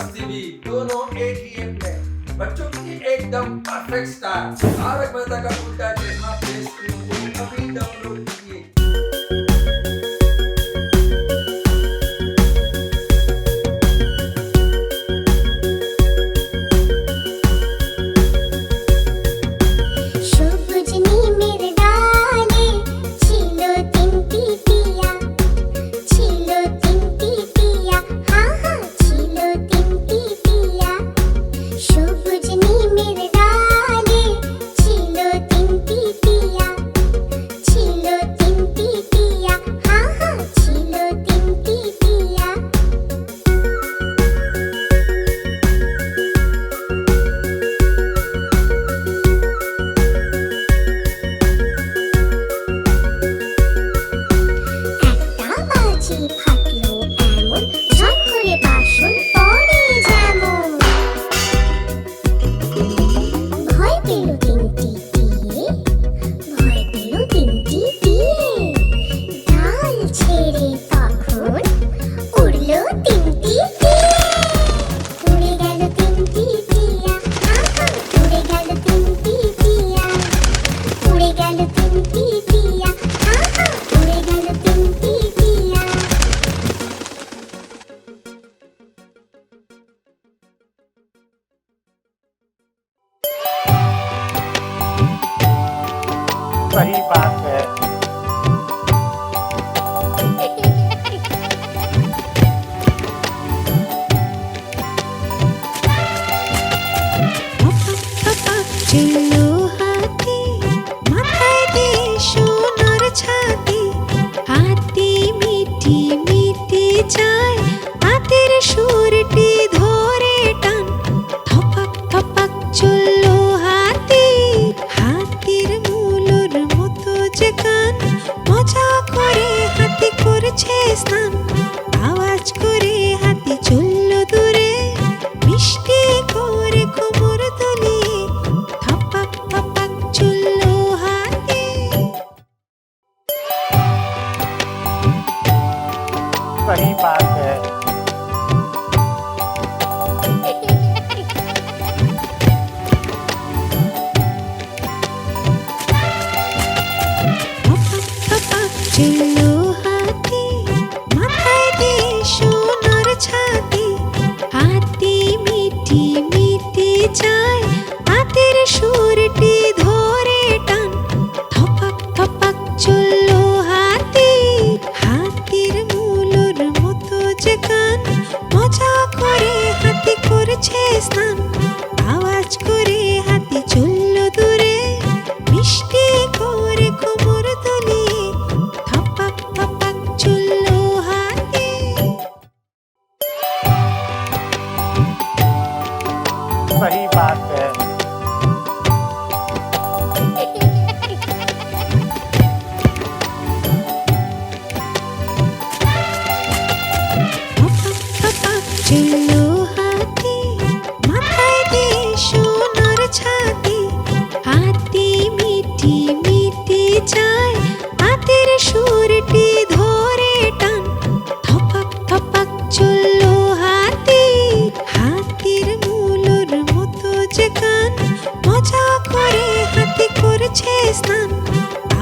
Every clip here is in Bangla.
प्लस टीवी दोनों एक ही ऐप में बच्चों की एकदम परफेक्ट स्टार तारक मेहता का उल्टा चश्मा प्ले स्टोर को अभी डाउनलोड कीजिए। सही बात है। চলো হাতি মাথায় দিয়ে সোনার ছাতি, হাতি মিটি মিটি যায় হাতের সুরটি ধরে টান, থপাক থপাক চললো হাতি, হাতির মূলর মতো যে গান, মজা করে হাতি করছে স্নান, আওয়াজ করে হাতি চললো দূরে, মিষ্টি করে কোমর দুলিয়ে থপাক থপাক চললো হাতি। सही बात है। চলো হাতি মাথায় দিয়ে সোনার ছাতি, হাতি মিটি মিটি যায় হাতের সুরটি ধরে টান, থপাক থপাক চললো হাতি, হাতির মূলর মতো যে গান, মজা করে হাতি করছে স্নান, আওয়াজ করে হাতি চললো দূরে, মিষ্টি করে কোমর দুলিয়ে থপাক থপাক চললো হাতি। सही बात है। চলো হাতি মাথায় দিয়ে সোনার ছাতি, হাতি মিটি মিটি যায় হাতের সুরটি ধরে টান, থপাক থপাক চললো হাতি, হাতির মূলর মতো যে গান, মজা করে হাতি করছে স্নান,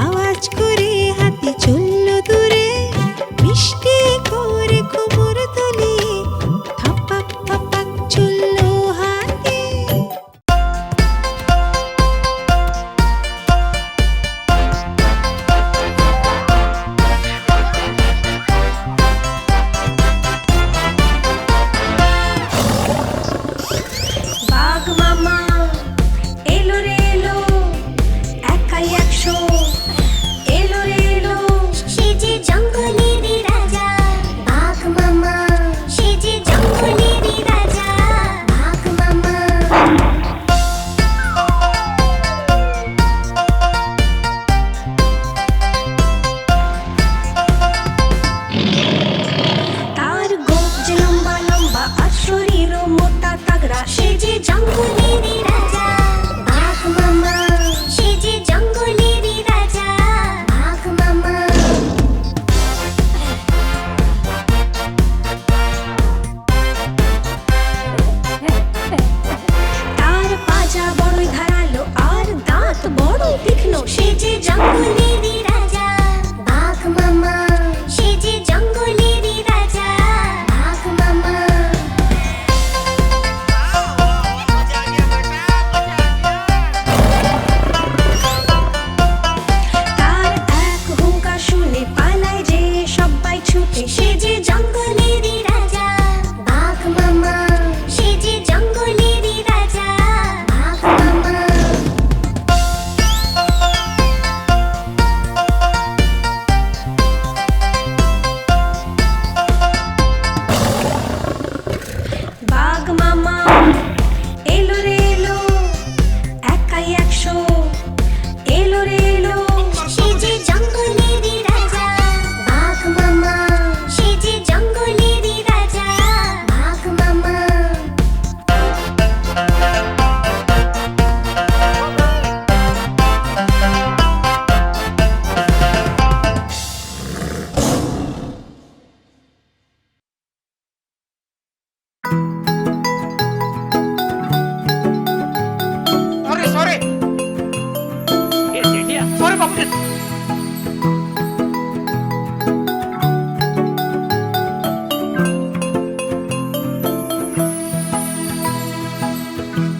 আওয়াজ করে হাতি চললো দূরে, মিষ্টি করে কোমর দুলিয়ে থপাক সরে সরে সরে বাবু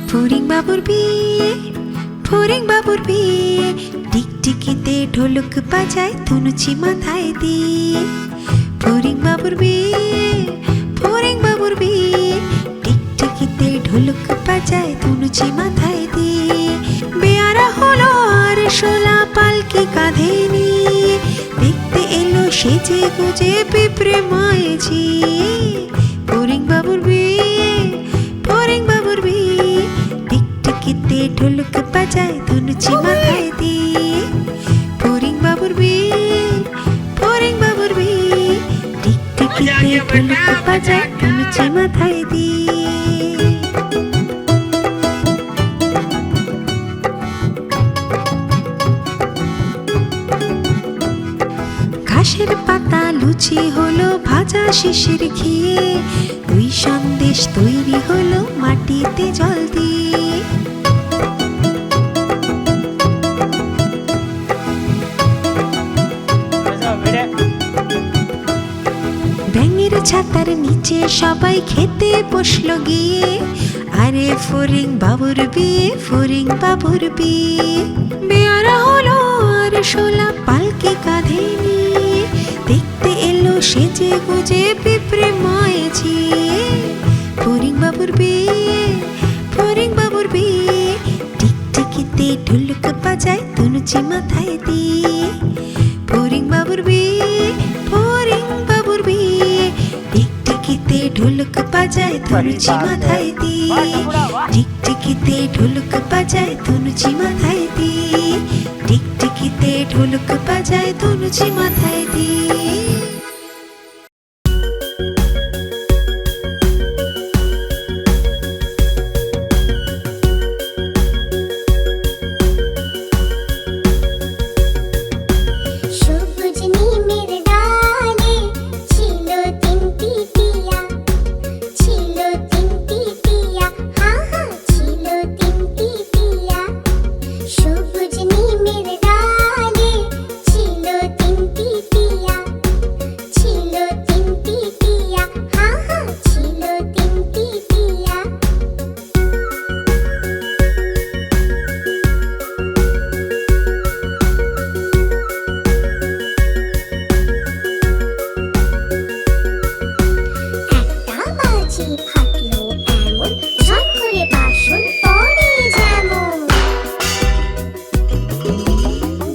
ফড়িং বাবুর বিয়ে, ফড়িং বাবুর বিয়ে, টিকটিকিতে ঢোলক বাজায় ধনুচি মাথায় দিয়ে। ফড়িং বাবুর বিয়ে, ফড়িং বাবুর বিয়ে, টিকটিকিতে ঢোলক বাজায় ধনুচি মাথায় দিয়ে। বেয়ারা হলো আর শোলা পালকি কাঁধে নিয়ে, দেখতে এলো সেজে গুজে পিঁপড়ে মায়ে ঝিয়ে। ফড়িং বাবুর বিয়ে, ফড়িং বাবুর বিয়ে, টিকটিকিতে ঢোলক বাজায় ধনুচি মাথায় দিয়ে। ফড়িং বাবুর বিয়ে, ফড়িং বাবুর বিয়ে, টিকটিকিতে ঢোলক বাজায় ধনুচি মাথায় দিয়ে। ঘাসের পাতা লুচি হলো ভাজা শিশির খেয়ে, দুই সন্দেশ তৈরি হলো মাটিতে জল দিয়ে। ব্যাঙের ছাতার নিচে সবাই খেতে বসলো গিয়ে, আরে ফড়িং বাবুর বিয়ে, ফড়িং বাবুর বিয়ে। বেয়ারা হলো আর শোলা পালকি কাঁধে নিয়ে, দেখতে এলো সেজে গুজে পিঁপড়ে মায়ে ঝিয়ে। ফড়িং বাবুর বিয়ে, ফড়িং বাবুর বিয়ে, টিকটিকিতে ঢোলক বাজায় ধনুচি মাথায় দিয়ে। ফড়িং বাবুর বিয়ে, ফড়িং বাবুর বিয়ে, টিকটিকিতে ঢোলক বাজায় ধনুচি মাথায় দিয়ে। টিকটিকিতে ঢোলক বাজায় ধনুচি মাথায় দিয়ে। টিকটিকিতে ঢোলক বাজায় ধনুচি মাথায় দিয়ে। সবুজ নিমের ডালে ছিল তিনটি টিয়া, ছিল তিনটি টিয়া, হা হা ছিল তিনটি টিয়া। সবুজ নিমের ডালে ছিল তিনটি টিয়া, ছিল তিনটি টিয়া, হা হা ছিল তিনটি টিয়া। একটা বাজি ফাটলো এমন, ঝট করে বাসন পড়ে যেমন।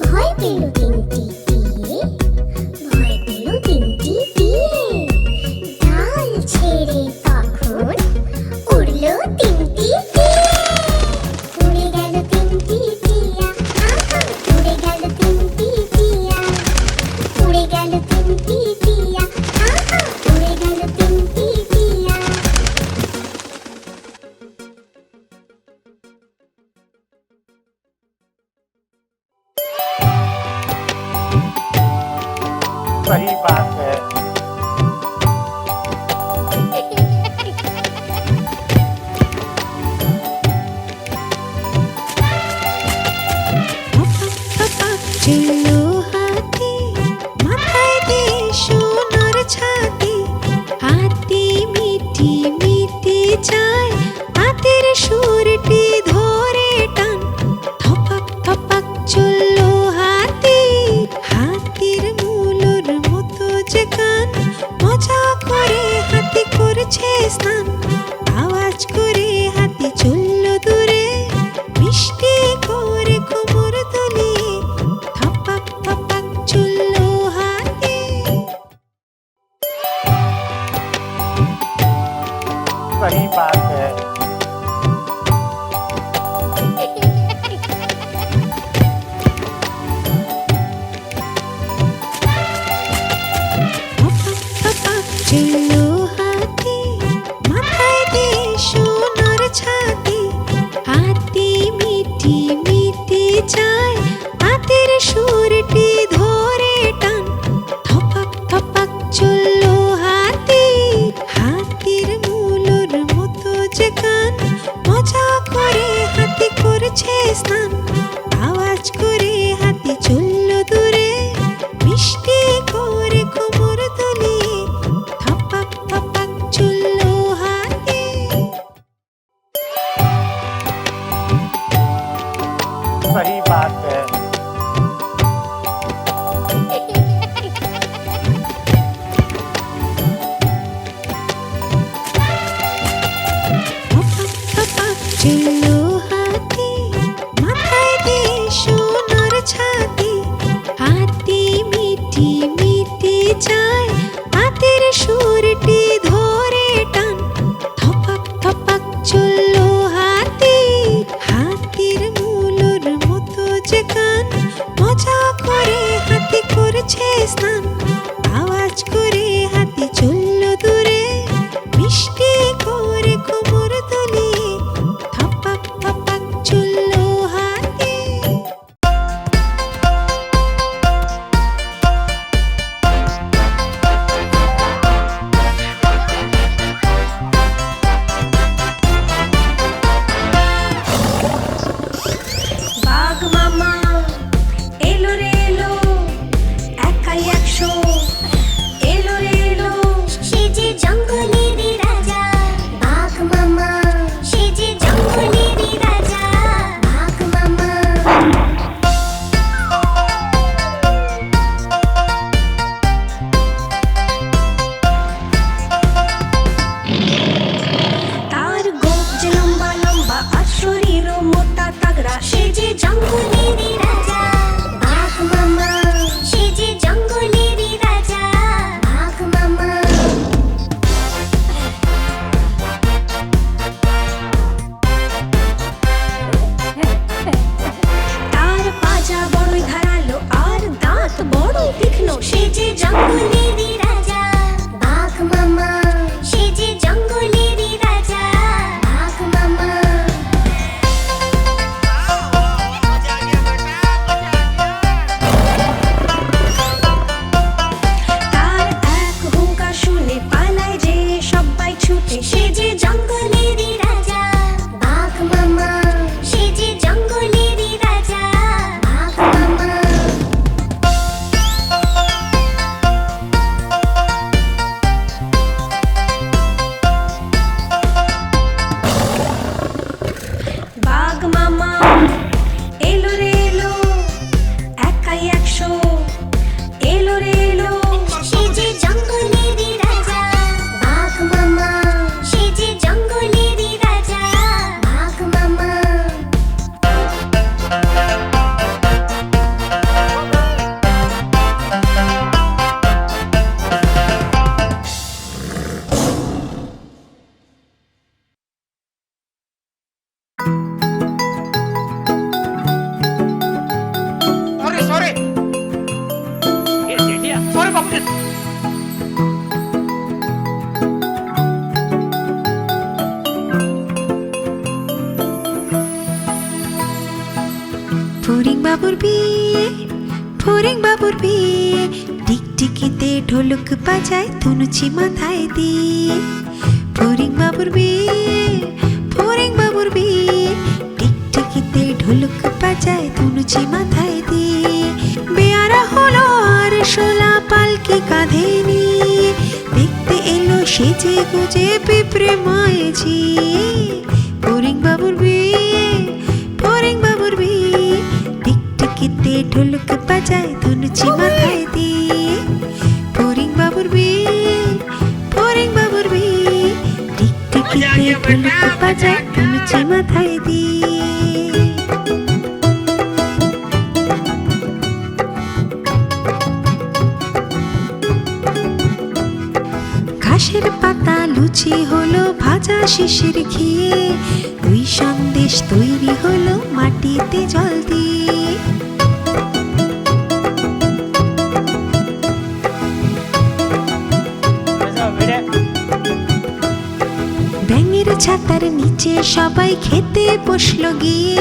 ভয় পেল তিনটি টিয়ে, ভয় পেল তিনটি টিয়ে। ডাল ছেড়ে তখন উড়লো তিনটি টিয়ে। উড়ে গেল তিনটি টিয়া, আহা উড়ে গেল তিনটি টিয়া। উড়ে গেল তিনটি টিয়া, আহা উড়ে গেল তিনটি টিয়া। सही बात है। চললো হাতি, মাথায় দিয়ে সোনার ছাতি। হাতি মিটি মিটি যায়, হাতের সুরটি ধরে টান। থপাক থপাক চললো হাতি, হাতির মূলর মতো যে কান। মজা করে হাতি করছে স্নান, আওয়াজ করে হাতি চললো দূরে। মিষ্টি করে কোমর দুলিয়ে, থপাক থপাক চললো হাতি। सही बात है। চললো হাতি, মাথায় দিয়ে সোনার ছাতি। হাতি মিটি মিটি যায়, হাতের সুরটি ধরে টান। থপাক থপাক চললো হাতি, হাতির মূলর সে যে জঙ্গলেরই রাজা বাঘ মামা সে যে জঙ্গলেরই রাজা বাঘ মামা বাঘ মামা এলো রে এলো একাই 100 এলো রে এলো সে যে জঙ্গলেরই রাজা বাঘ মামা সে যে জঙ্গলেরই রাজা বাঘ মামা সরি সরি সরি বাপুজি ফড়িং বাবুর বিয়ে ফড়িং বাবুর বিয়ে টিকটিকিতে ঢোলক বাজায় ধনুচি মাথায় দিয়ে ফড়িং বাবুর বিয়ে ফড়িং বাবুর বিয়ে টিকটিকিতে ঢোলক বাজায় ধনুচি মাথায় দিয়ে বেয়ারা হলো আর শোলা পালকি কাঁধে নিয়ে দেখতে এলো সেজে গুজে পিঁপড়ে মায়ে ঝিয়ে ফড়িং বাবুর বিয়ে ফড়িং বাবুর বিয়ে টিকটিকিতে ঢোলক বাজায় ধনুচি মাথায় দিয়ে ফড়িং বাবুর বিয়ে ফড়িং বাবুর বিয়ে টিকটিকিতে ঢোলক বাজায় ধনুচি মাথায় দিয়ে ঘাসের পাতা লুচি হলো ভাজা শিশির খেয়ে দুই সন্দেশ তৈরি হলো মাটিতে জল দিয়ে ব্যাঙের ছাতার নিচে সবাই খেতে বসলো গিয়ে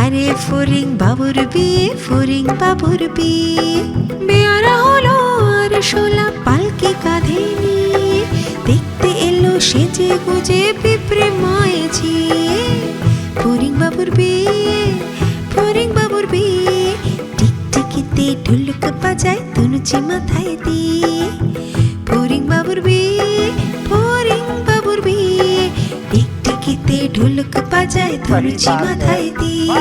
আরে ফড়িং বাবুর বিয়ে ফড়িং বাবুর বিয়ে বেয়ারা হলো আর শোলা পালকি কাঁধে নিয়ে দেখতে এলো সেজে গুজে পিঁপড়ে মায়ে ঝিয়ে ফড়িং বাবুর বিয়ে ফড়িং বাবুর বিয়ে টিকটিকিতে ঢোলক বাজায় ধনুচি মাথায় দিয়ে ফড়িং বাবুর বিয়ে ফড়িং বাবুর বিয়ে টিকটিকিতে ঢোলক বাজায় ধনুচি মাথায় দিয়ে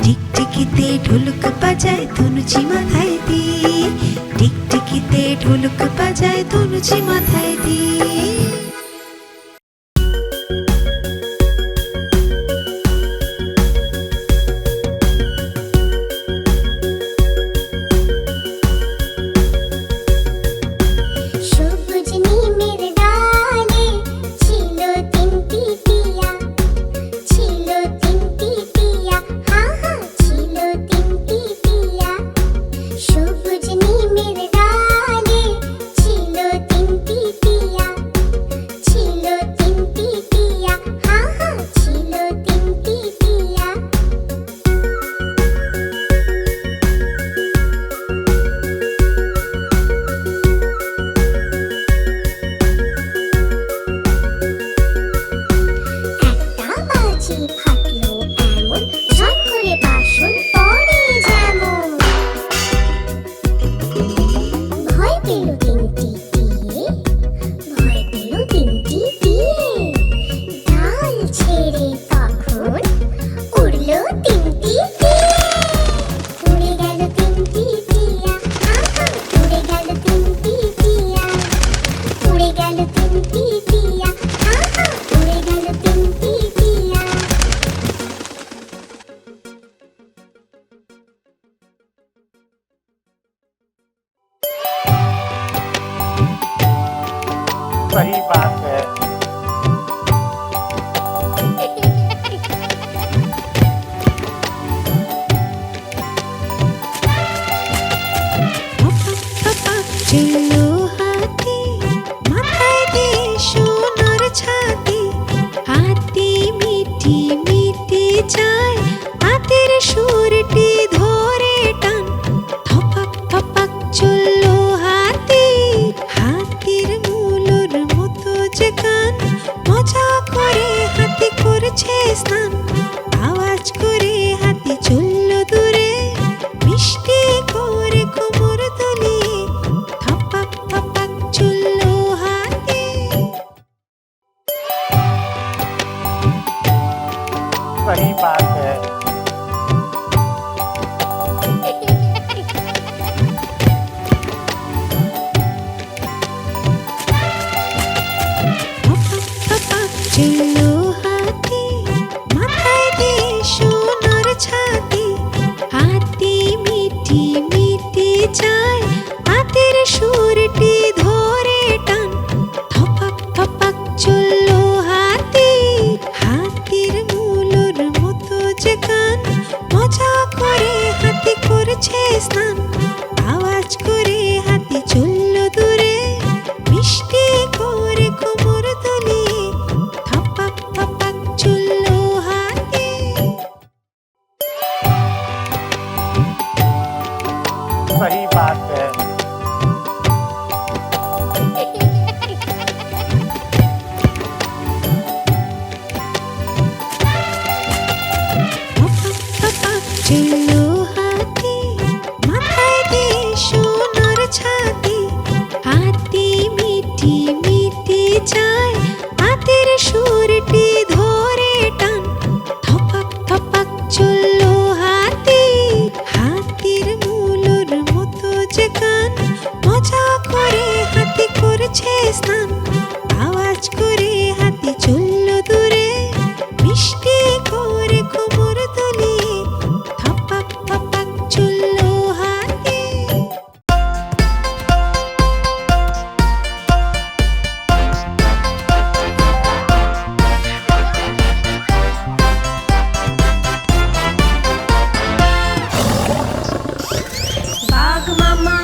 টিকটিকিতে ঢোলক বাজায় ধনুচি মাথায় দিয়ে টিকটিকিতে ঢোলক বাজায় ধনুচি মাথায় দিয়ে সবুজ নিমের ডালে ছিল তিনটি টিয়া ছিল তিনটি টিয়া হা হা ছিল তিনটি টিয়া সবুজ নিমের ডালে ছিল তিনটি টিয়া ছিল তিনটি টিয়া হা হা ছিল তিনটি টিয়া একটা বাজি ফাটলো এমন ঝট করে বাসন পড়ে যেমন ভয় পেল তিনটি টিয়ে ভয় পেল তিনটি টিয়ে ডাল ছেড়ে তখন উড়লো তিনটি টিয়ে উড়ে গেল তিনটি টিয়া আহা উড়ে গেল তিনটি টিয়া উড়ে গেল তিনটি টিয়া আহা উড়ে গেল তিনটি টিয়া सही बात है চললো হাতি মাথায় দিয়ে সোনার ছাতি হাতি মিটি মিটি যায় হাতের সুরটি ধরে টান থপাক থপাক চললো হাতি হাতির মূলর মতো सही बात है। চললো হাতি মাথায় দিয়ে সোনার ছাতি হাতি মিটি মিটি যায় হাতের সুরটি ধরে টান থপাক থপাক চললো হাতি হাতির মূলর মতো যে কান মজা করে হাতি করছে স্নান আওয়াজ করে হাতি চললো দূরে মিষ্টি করে কোমর দুলিয়ে থপাক থপাক চললো হাতি सही बात है। চললো হাতি মাথায় দিয়ে সোনার ছাতি হাতি মিটি মিটি যায় হাতের সুরটি ধরে টান থপাক থপাক চললো হাতি হাতির মূলর মতো যে কান মজা করে হাতি করছে স্নান আওয়াজ করে হাতি চললো দূরে মিষ্টি করে কোমর দুলিয়ে থপাক থপাক চললো হাতি বাঘ মামা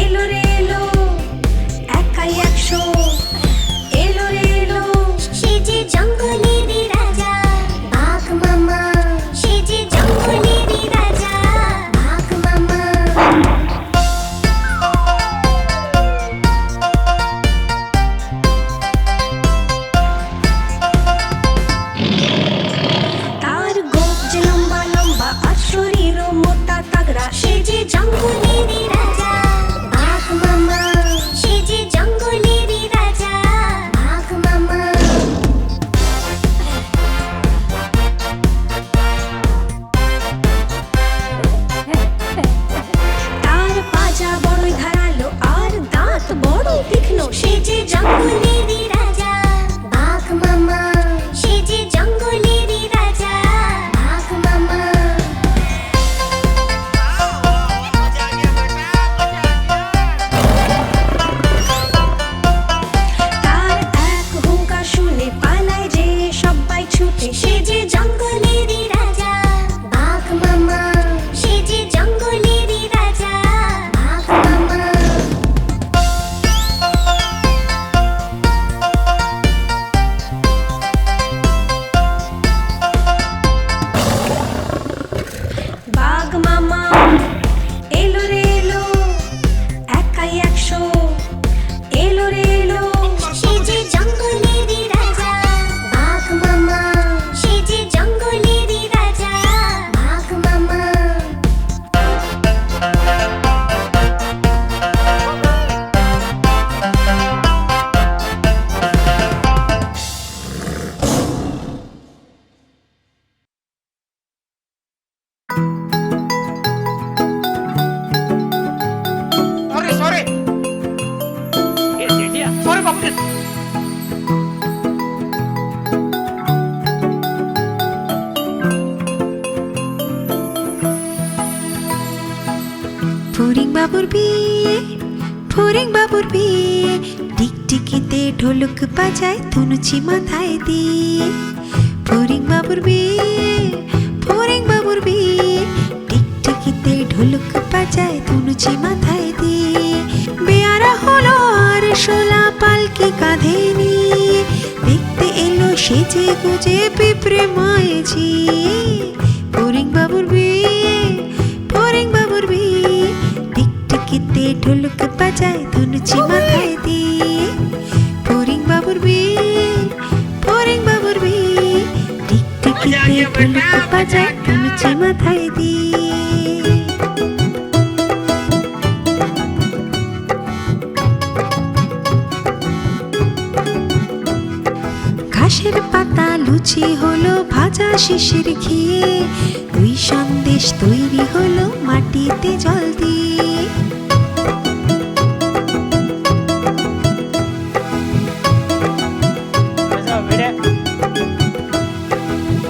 এলো রে এলো একাই 100 এলো রে এলো সে যে জঙ্গলেরই রাজা বাঘ মামা সে যে জঙ্গলেরই রাজা বাঘ মামা তার গোপ যে লম্বা লম্বা আর শরীরও মোটা তাগড়া সে যে জঙ্গলেরই রাজা বাঘ মামা সে যে জঙ্গলেরই রাজা বাঘ মামা তার পাজা বড়ই ধারালো আর দাঁত বড় তীক্ষ্ণ সে যে জঙ্গলেরই রাজা বাঘ মামা সে যে জঙ্গলেরই রাজা বাঘ মামা তার এক হুঙ্কার শুনে পালায় যে সবাই ছুটে সে যে জঙ্গলেরই রাজা বাঘ মামা সে যে জঙ্গলেরই রাজা বাঘ মামা বাঘ মামা এলো রে এলো একাই 100 এলো রে এলো সে যে জঙ্গলেরই রাজা বাঘ মামা সে যে জঙ্গলেরই রাজা বাঘ মামা सॉरी सॉरी सॉरी बापरे। ফড়িং বাবুর বিয়ে ফড়িং বাবুর বিয়ে টিকটিকিতে ঢোলক বাজায় ধনুচি মাথায় দিয়ে ফড়িং বাবুর বিয়ে ফড়িং বাবুর বিয়ে টিকটিকিতে ঢোলক বাজায় ধনুচি মাথায় দিয়ে বেয়ারা হলো আর শোলা পালকি কাঁধে নিয়ে দেখতে এলো সেজে গুজে পিঁপড়ে মায়ে ঝিয়ে ফড়িং বাবুর বিয়ে ফড়িং বাবুর বিয়ে টিকটিকিতে ঢোলক বাজায় ধনুচি মাথায় দিয়ে ফড়িং বাবুর বিয়ে ফড়িং বাবুর বিয়ে টিকটিকিতে ঢোলক বাজায় ধনুচি মাথায় দিয়ে ঘাসের পাতা লুচি হলো ভাজা শিশির খেয়ে, দুই সন্দেশ তৈরি হলো মাটিতে জল দিয়ে।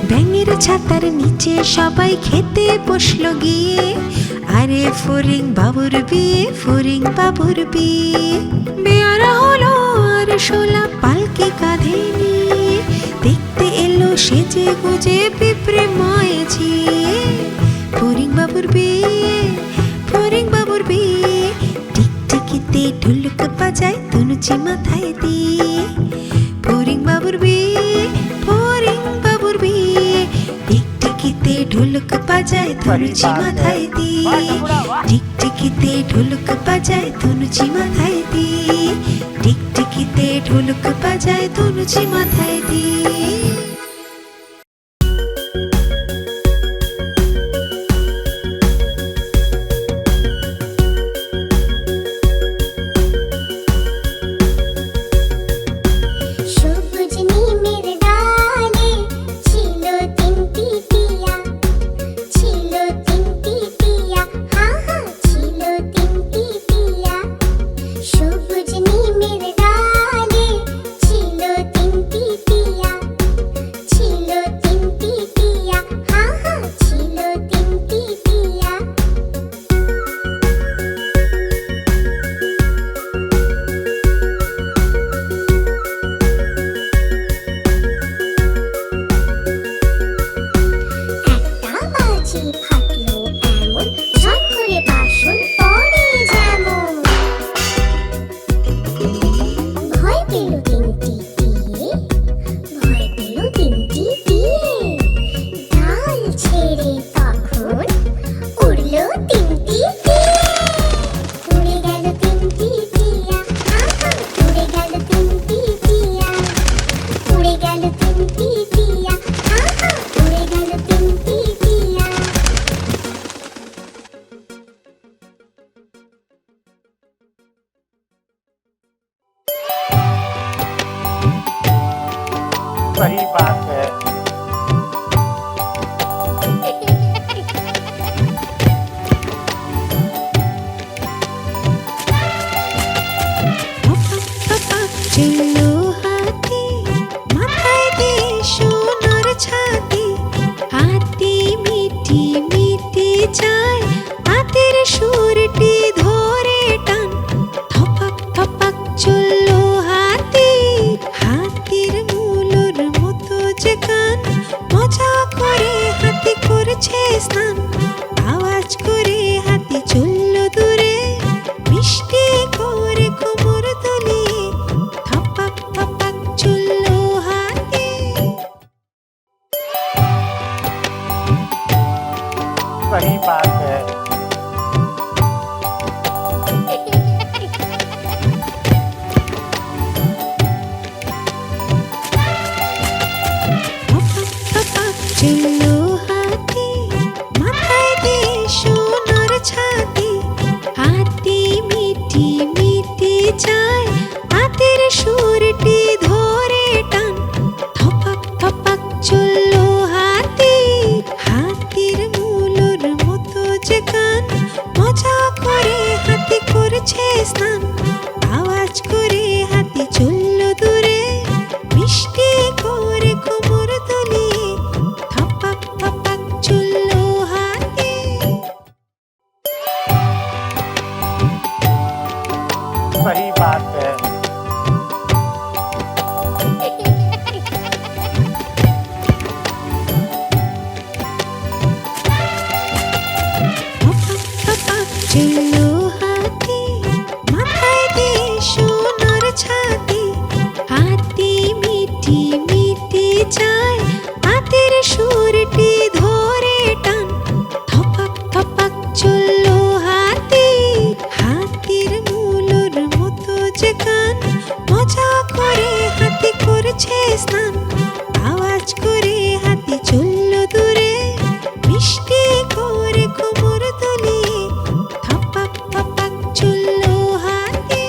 ব্যাঙের ছাতার নিচে সবাই খেতে বসলো গিয়ে, আরে ফড়িং বাবুর বিয়ে, ফড়িং বাবুর বিয়ে। বেয়ারা হলো আর শোলা পালকি কাঁধে নিয়ে, দেখতে এলো সেজে গুজে পিঁপড়ে ময়ে ঝিয়ে। ফড়িং বাবুর বিয়ে, ফড়িং বাবুর বিয়ে, টিকটিকিতে ঢুলুক বাজায় তনুচি মাথায় দিয়ে। ফড়িং বাবুর বিয়ে, ফড়িং বাবুর বিয়ে, টিকটিকিতে ঢোলক বাজায় ধনুচি মাথায় দিয়ে। টিকটিকিতে ঢোলক বাজায় ধনুচি মাথায় দিয়ে। টিকটিকিতে ঢোলক বাজায় ধনুচি মাথায় দিয়ে। সবুজ নিমের ডালে ছিল তিনটি টিয়া, ছিল তিনটি টিয়া, হা হা ছিল তিনটি টিয়া। সবুজ নিমের ডালে ছিল তিনটি টিয়া, ছিল তিনটি টিয়া, হা হা ছিল তিনটি টিয়া। একটা বাজি ফাটলো এমন, ঝট করে বাসন পড়ে যেমন। ভয় পেল তিনটি টিয়ে, ভয় পেল তিনটি টিয়ে। ডাল ছেড়ে তখন উড়লো তিনটি টিয়ে। উড়ে গেল তিনটি টিয়া, আহা উড়ে গেল তিনটি টিয়া। উড়ে গেল তিনটি টিয়া, আহা উড়ে গেল তিনটি টিয়া। सही बात है। চললো হাতি, মাথায় দিয়ে সোনার ছাতি। হাতি মিটি মিটি চায়, হাতের সুরটি ধরে টান। থপাক থপাক চললো হাতি, হাতির মূলর মতো যে কান। মজা করে হাতি করছে স্নান, আওয়াজ করে হাতি চললো দূরে। মিষ্টি করে কোমর দুলিয়ে, থপাক থপাক চললো হাতি। सही बात है। চললো হাতি, মাথায় দিয়ে সোনার ছাতি। হাতি মিটি মিটি চায়, হাতের সুরটি ধরে টান। থপাক থপাক চললো হাতি, হাতির মূলর মতো যে কান। মজা করে হাতি করছে স্নান, আওয়াজ করে হাতি চললো দূরে। মিষ্টি করে কোমর দুলিয়ে, থপাক থপাক চললো হাতি। सही बात है। চললো হাতি, মাথায় দিয়ে সোনার ছাতি। হাতি মিটি মিটি চায়, হাতের সুরটি ধরে টান। থপাক থপাক চললো হাতি, হাতির মূলর মতো যে কান। মজা করে হাতি করছে স্নান, আওয়াজ করে হাতি চললো দূরে। মিষ্টি করে কোমর দুলিয়ে, থপাক থপাক চললো হাতি।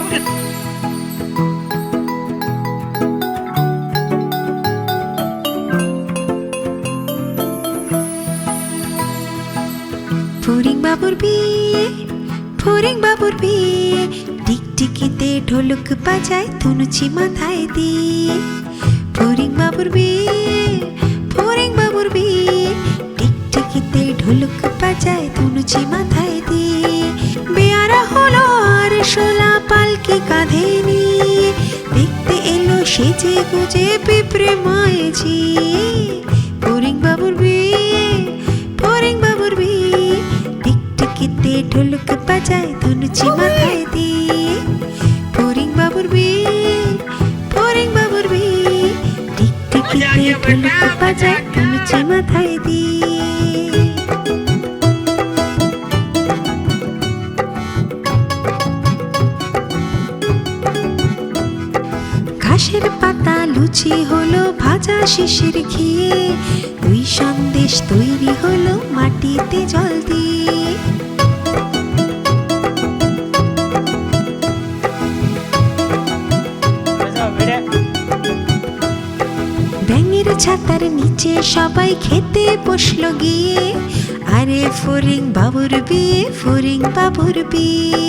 ফড়িং বাবুর বিয়ে, ফড়িং বাবুর বিয়ে, টিকটিকিতে ঢোলক বাজায় ধনুচি মাথায় দিয়ে। ফড়িং বাবুর বিয়ে, ফড়িং বাবুর বিয়ে, টিকটিকিতে ঢোলক বাজায় ধনুচি মাথায় দিয়ে। বেয়ারা হলো আর শোলা পালকি কাঁধে নিয়ে, দেখতে এলো সেজে গুজে পিঁপড়ে মায়ে ঝিয়ে। ফড়িং বাবুর বিয়ে, ফড়িং বাবুর বিয়ে, টিকটিকিতে ঢোলক বাজায় ধনুচি মাথায় দিয়ে। ফড়িং বাবুর বিয়ে, ফড়িং বাবুর বিয়ে, টিকটিকিতে ঢোলক বাজায় ধনুচি মাথায় দিয়ে। ঘাসের পাতা লুচি হলো ভাজা শিশির খেয়ে, দুই সন্দেশ তৈরি হলো মাটিতে জল দিয়ে। ব্যাঙের ছাতার নিচে সবাই খেতে বসলো গিয়ে, আরে ফড়িং বাবুর বিয়ে, ফড়িং বাবুর বিয়ে।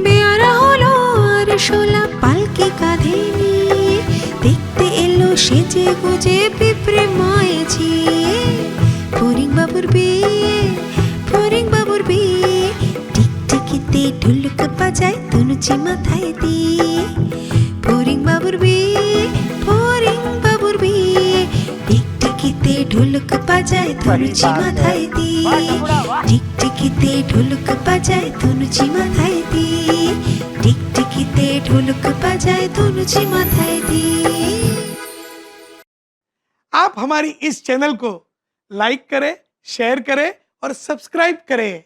বেয়ারা হলো আর শোলা পালকি কাঁধে নিয়ে, দেখতে এলো সেজে গুজে পিঁপড়ে মায়ে ঝিয়ে। ফড়িং বাবুর বিয়ে, ফড়িং বাবুর বিয়ে, টিকটিকিতে ঢোলক বাজায় ধনুচি মাথায় দিয়ে। ফড়িং বাবুর বিয়ে, ফড়িং বাবুর বিয়ে, টিকটিকিতে ঢোলক বাজায় ধনুচি মাথায় দিয়ে। টিকটিকিতে ঢোলক বাজায় ধনুচি মাথায় দিয়ে। টিকটিকিতে ঢোলक बजाए धनुची माथाय दिए। आप हमारी इस चैनल को लाइक करें, शेयर करें और सब्सक्राइब करें।